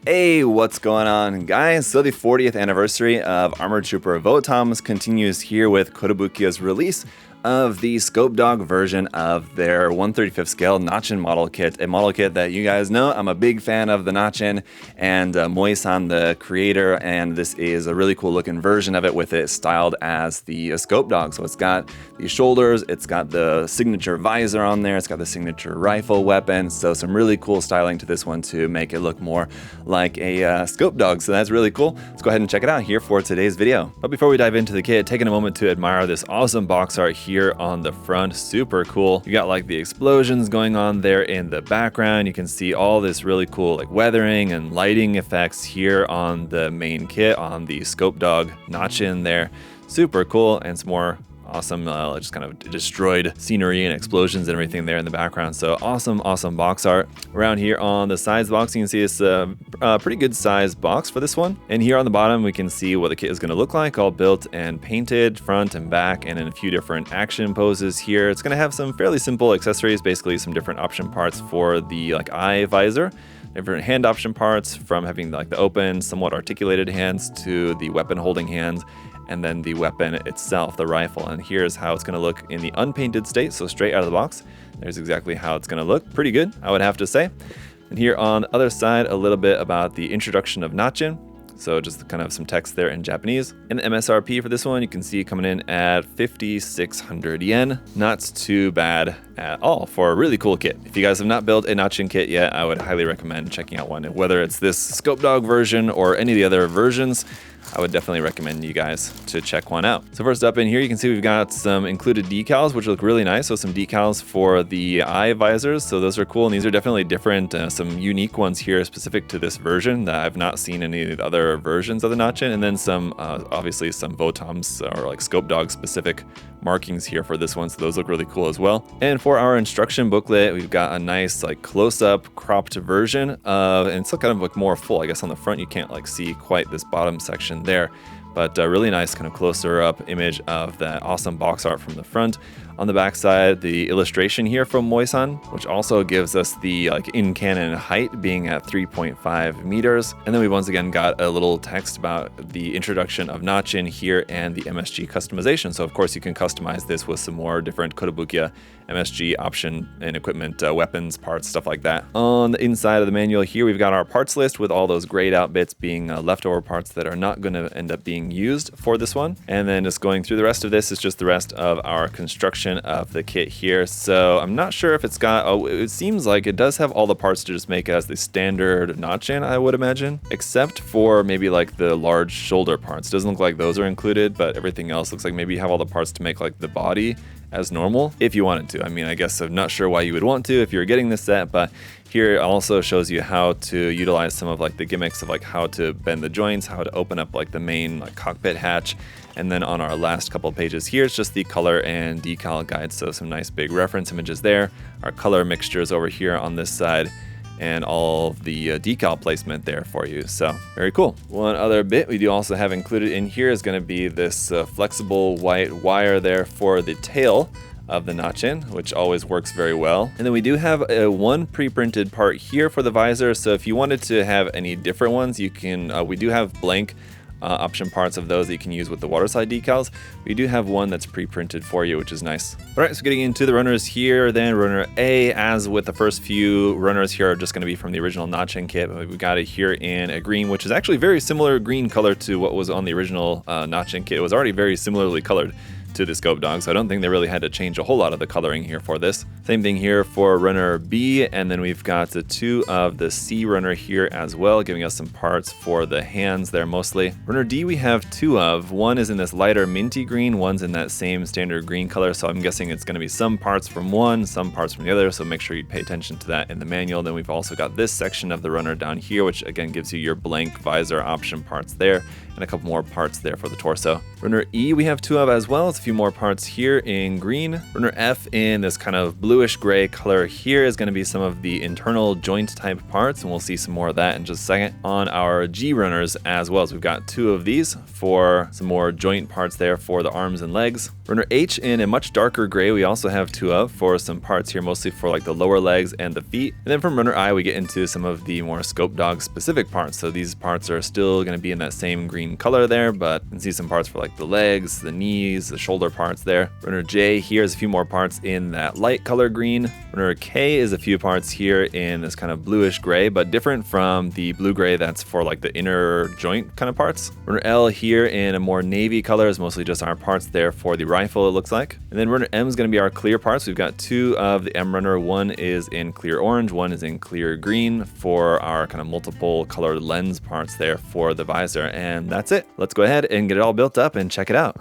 Hey, what's going on, guys? So the 40th anniversary of Armored Trooper Votoms continues here with Kotobukiya's release of the Scopedog version of their 1/35th scale Nacchin model kit, a model kit that you guys know I'm a big fan of the Nacchin, and Moi-san, the creator, and this is a really cool looking version of it with it styled as the Scopedog. So it's got the shoulders, it's got the signature visor on there, it's got the signature rifle weapon, so some really cool styling to this one to make it look more like a Scopedog, so that's really cool. Let's go ahead and check it out here for today's video. But before we dive into the kit, taking a moment to admire this awesome box art here on the front. Super cool. You got like the explosions going on there in the background. You can see all this really cool like weathering and lighting effects here on the main kit on the Scopedog Nacchin there. Super cool, and some more awesome just kind of destroyed scenery and explosions and everything there in the background. So awesome box art. Around here on the sides box, you can see it's a pretty good size box for this one. And here on the bottom, we can see what the kit is going to look like, all built and painted front and back, and in a few different action poses here. It's going to have some fairly simple accessories, basically some different option parts for the like eye visor, different hand option parts, from having like the open, somewhat articulated hands to the weapon holding hands, and then the weapon itself, the rifle. And here's how it's going to look in the unpainted state, so straight out of the box. There's exactly how it's going to look. Pretty good, I would have to say. And here on the other side, a little bit about the introduction of Nacchin. So just kind of some text there in Japanese. And the MSRP for this one, you can see coming in at 5,600 yen. Not too bad at all for a really cool kit. If you guys have not built a Nacchin kit yet, I would highly recommend checking out one. Whether it's this Scopedog version or any of the other versions, I would definitely recommend you guys to check one out. So first up in here, you can see we've got some included decals, which look really nice. So some decals for the eye visors. So those are cool. And these are definitely different, some unique ones here specific to this version that I've not seen any of the other versions of the Nacchin. And then some, obviously some Votoms or like Scopedog specific markings here for this one. So those look really cool as well. And for our instruction booklet, we've got a nice like close-up cropped version of, and it's kind of like more full. I guess on the front, you can't like see quite this bottom section there, but a really nice kind of closer up image of that awesome box art from the front. On the back side, the illustration here from Moi-san, which also gives us the like in canon height being at 3.5 meters. And then we once again got a little text about the introduction of Nacchin here and the MSG customization. So of course you can customize this with some more different Kotobukiya MSG option and equipment, weapons, parts, stuff like that. On the inside of the manual here, we've got our parts list with all those grayed out bits being leftover parts that are not going to end up being used for this one. And then just going through the rest of this is just the rest of our construction of the kit here. So I'm not sure if it's got, it seems like it does have all the parts to just make as the standard Nacchin, I would imagine, except for maybe like the large shoulder parts. Doesn't look like those are included, but everything else looks like maybe you have all the parts to make like the body as normal if you wanted to. I mean, I guess I'm not sure why you would want to if you're getting this set, but here it also shows you how to utilize some of like the gimmicks of like how to bend the joints, how to open up like the main like cockpit hatch. And then on our last couple of pages here, it's just the color and decal guide. So some nice big reference images there. Our color mixtures over here on this side, and all of the decal placement there for you. So very cool. One other bit we do also have included in here is going to be this flexible white wire there for the tail of the Nacchin, which always works very well. And then we do have one pre-printed part here for the visor. So if you wanted to have any different ones, you can, we do have blank option parts of those that you can use with the waterside decals. We do have one that's pre-printed for you, which is nice. All right, so getting into the runners here, then runner A, as with the first few runners here, are just going to be from the original Nacchin kit. But we got it here in a green, which is actually very similar green color to what was on the original Nacchin kit. It was already very similarly colored to the Scopedog, so I don't think they really had to change a whole lot of the coloring here for this. Same thing here for runner B, and then we've got the two of the C runner here as well, giving us some parts for the hands there mostly. Runner D we have two of. One is in this lighter minty green, one's in that same standard green color, so I'm guessing it's going to be some parts from one, some parts from the other, so make sure you pay attention to that in the manual. Then we've also got this section of the runner down here, which again gives you your blank visor option parts there, and a couple more parts there for the torso. Runner E we have two of as well. It's a few more parts here in green. Runner F in this kind of bluish gray color here is going to be some of the internal joint type parts, and we'll see some more of that in just a second. On our G runners as well, so we've got 2 of these for some more joint parts there for the arms and legs. Runner H in a much darker gray, we also have 2 of for some parts here, mostly for like the lower legs and the feet. And then from Runner I, we get into some of the more Scopedog specific parts. So these parts are still going to be in that same green color there, but you can see some parts for like the legs, the knees, the shoulder parts there. Runner J here is a few more parts in that light color green. Runner K is a few parts here in this kind of bluish gray, but different from the blue gray that's for like the inner joint kind of parts. Runner L here in a more navy color is mostly just our parts there for the rifle, it looks like. And then Runner M is going to be our clear parts. We've got 2 of the M runner. One is in clear orange, one is in clear green for our kind of multiple colored lens parts there for the visor. And that's it. Let's go ahead and get it all built up and check it out.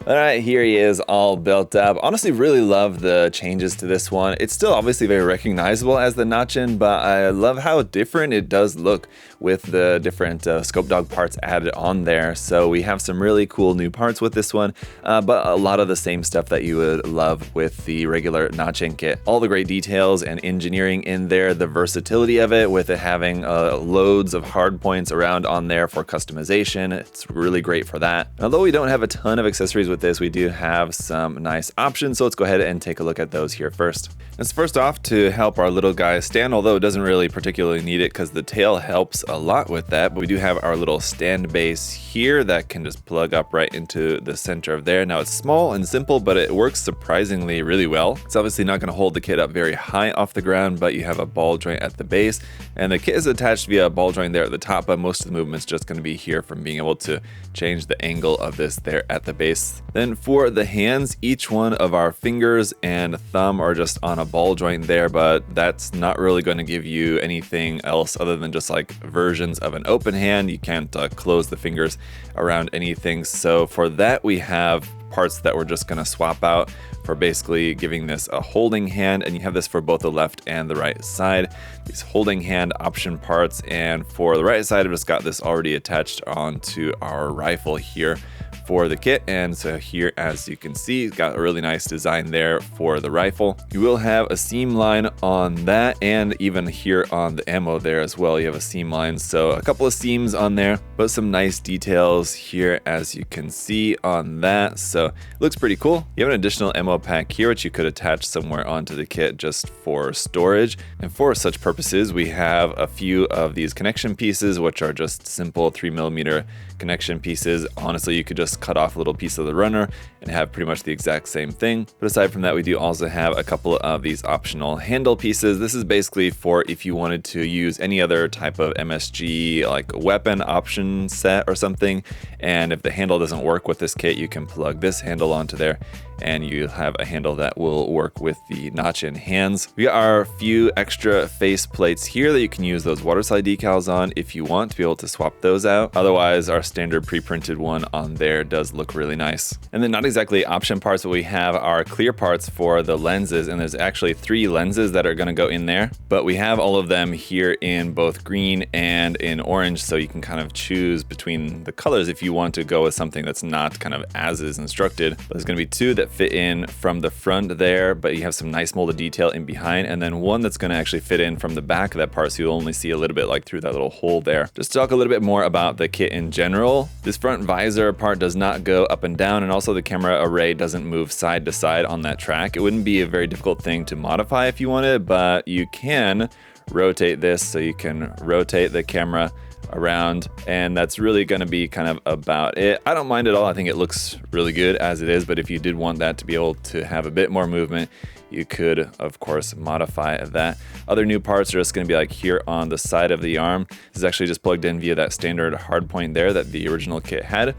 All right, here he is all built up. Honestly, really love the changes to this one. It's still obviously very recognizable as the Nacchin, but I love how different it does look with the different Scopedog parts added on there. So we have some really cool new parts with this one, but a lot of the same stuff that you would love with the regular Nacchin kit. All the great details and engineering in there, the versatility of it with it having loads of hard points around on there for customization. It's really great for that. Although we don't have a ton of accessories with this, we do have some nice options, so let's go ahead and take a look at those here first. Let's first off to help our little guy stand, although it doesn't really particularly need it because the tail helps a lot with that, but we do have our little stand base here that can just plug up right into the center of there. Now it's small and simple, but it works surprisingly really well. It's obviously not going to hold the kit up very high off the ground, but you have a ball joint at the base, and the kit is attached via a ball joint there at the top, but most of the movement's just going to be here from being able to change the angle of this there at the base. Then for the hands, each one of our fingers and thumb are just on a ball joint there, but that's not really going to give you anything else other than just like versions of an open hand. You can't close the fingers around anything. So for that, we have parts that we're just going to swap out for basically giving this a holding hand, and you have this for both the left and the right side, these holding hand option parts. And for the right side, I've just got this already attached onto our rifle here for the kit. And so here, as you can see, it's got a really nice design there for the rifle. You will have a seam line on that, and even here on the ammo there as well, you have a seam line. So a couple of seams on there, but some nice details here as you can see on that. So it looks pretty cool. You have an additional ammo pack here, which you could attach somewhere onto the kit just for storage. And for such purposes, we have a few of these connection pieces, which are just simple 3mm connection pieces. Honestly, you could just cut off a little piece of the runner and have pretty much the exact same thing. But aside from that, we do also have a couple of these optional handle pieces. This is basically for if you wanted to use any other type of MSG like weapon option set or something, and if the handle doesn't work with this kit, you can plug this handle onto there and you have a handle that will work with the Nacchin hands. We got our few extra face plates here that you can use those water slide decals on if you want to be able to swap those out. Otherwise, our standard pre-printed one on there does look really nice. And then not exactly option parts, but we have our clear parts for the lenses, and there's actually 3 lenses that are going to go in there, but we have all of them here in both green and in orange, so you can kind of choose between the colors if you want to go with something that's not kind of as is instructed. But there's going to be 2 that fit in from the front there, but you have some nice molded detail in behind, and then one that's going to actually fit in from the back of that part, so you'll only see a little bit like through that little hole there. Just to talk a little bit more about the kit in general, this front visor part does not go up and down, and also the camera array doesn't move side to side on that track. It wouldn't be a very difficult thing to modify if you wanted, but you can rotate this, so you can rotate the camera around, and that's really going to be kind of about it. I don't mind at all. I think it looks really good as it is, but if you did want that to be able to have a bit more movement, you could of course modify that. Other new parts are just going to be like here on the side of the arm. This is actually just plugged in via that standard hard point there that the original kit had.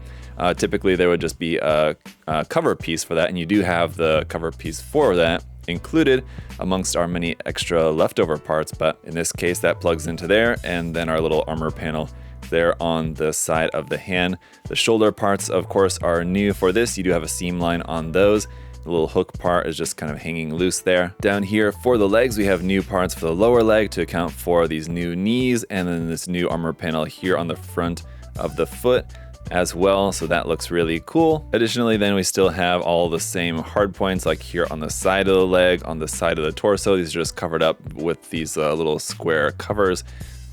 Typically there would just be a cover piece for that, and you do have the cover piece for that included amongst our many extra leftover parts, but in this case that plugs into there, and then our little armor panel there on the side of the hand. The shoulder parts of course are new for this. You do have a seam line on those. The little hook part is just kind of hanging loose there. Down here for the legs, we have new parts for the lower leg to account for these new knees, and then this new armor panel here on the front of the foot. as well, so that looks really cool. Additionally, then we still have all the same hard points like here on the side of the leg, on the side of the torso. These are just covered up with these little square covers.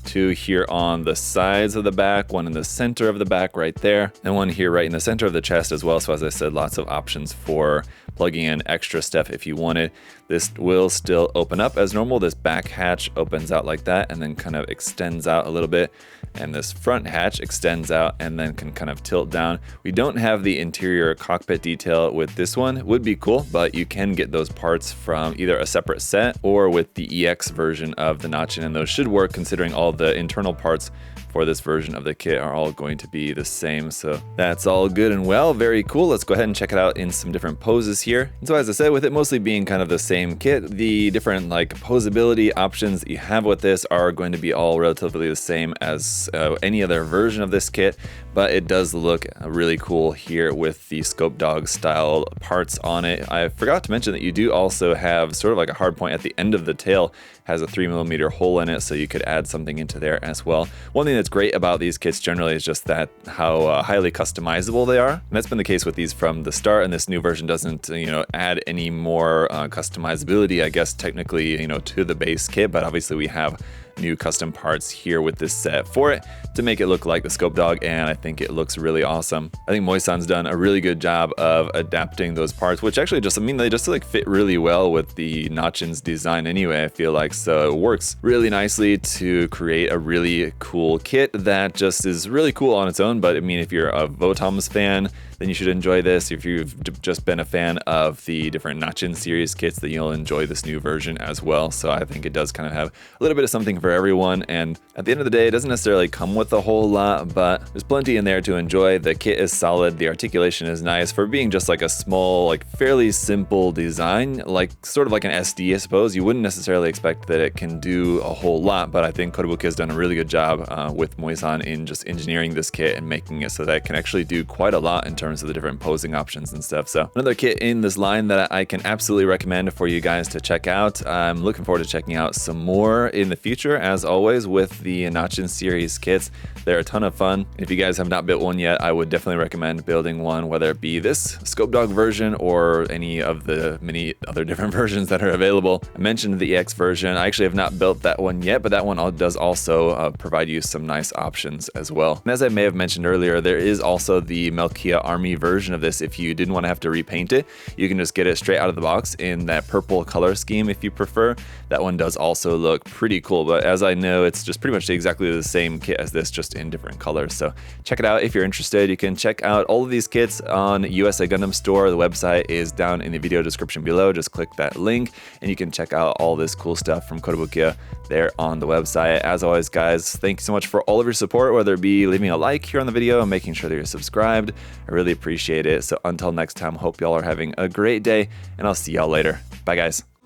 Two here on the sides of the back, one in the center of the back right there, and one here right in the center of the chest as well. So as I said, lots of options for plugging in extra stuff if you wanted. This will still open up as normal. This back hatch opens out like that and then kind of extends out a little bit. And this front hatch extends out and then can kind of tilt down. We don't have the interior cockpit detail with this one. It would be cool, but you can get those parts from either a separate set or with the EX version of the Nacchin, and those should work considering all the internal parts for this version of the kit are all going to be the same. So that's all good and well, very cool. Let's go ahead and check it out in some different poses here. And so as I said, with it mostly being kind of the same kit, the different like posability options that you have with this are going to be all relatively the same as any other version of this kit, but it does look really cool here with the Scopedog style parts on it. I forgot to mention that you do also have sort of like a hard point at the end of the tail, has a 3mm hole in it, so you could add something into there as well. One thing that's great about these kits generally is just that how highly customizable they are, and that's been the case with these from the start, and this new version doesn't add any more customizability, I guess technically, to the base kit, but obviously we have new custom parts here with this set for it to make it look like the Scopedog, and I think it looks really awesome. I think Moisan's done a really good job of adapting those parts, which actually they just like fit really well with the Nacchin's design anyway, I feel like. So it works really nicely to create a really cool kit that just is really cool on its own. But I mean, if you're a Votoms fan, then you should enjoy this. If you've just been a fan of the different Nacchin series kits, then you'll enjoy this new version as well. So I think it does kind of have a little bit of something for everyone. And at the end of the day, it doesn't necessarily come with a whole lot, but there's plenty in there to enjoy. The kit is solid. The articulation is nice for being just like a small, like fairly simple design, like sort of like an SD, I suppose. You wouldn't necessarily expect that it can do a whole lot, but I think Kotobukiya has done a really good job with Moisan in just engineering this kit and making it so that it can actually do quite a lot in terms of the different posing options and stuff. So another kit in this line that I can absolutely recommend for you guys to check out. I'm looking forward to checking out some more in the future, as always, with the Nacchin series kits. They're a ton of fun. If you guys have not built one yet, I would definitely recommend building one, whether it be this Scopedog version or any of the many other different versions that are available. I mentioned the EX version. I actually have not built that one yet, but that one does also provide you some nice options as well. And as I may have mentioned earlier, there is also the Melkia Army version of this. If you didn't want to have to repaint it, you can just get it straight out of the box in that purple color scheme if you prefer. That one does also look pretty cool, but as I know, it's just pretty much exactly the same kit as this, just in different colors. So check it out if you're interested. You can check out all of these kits on USA Gundam Store. The website is down in the video description below. Just click that link and you can check out all this cool stuff from Kotobukiya there on the website. As always, guys, thank you so much for all of your support, whether it be leaving a like here on the video and making sure that you're subscribed. I really appreciate it. So until next time, hope y'all are having a great day, and I'll see y'all later. Bye, guys.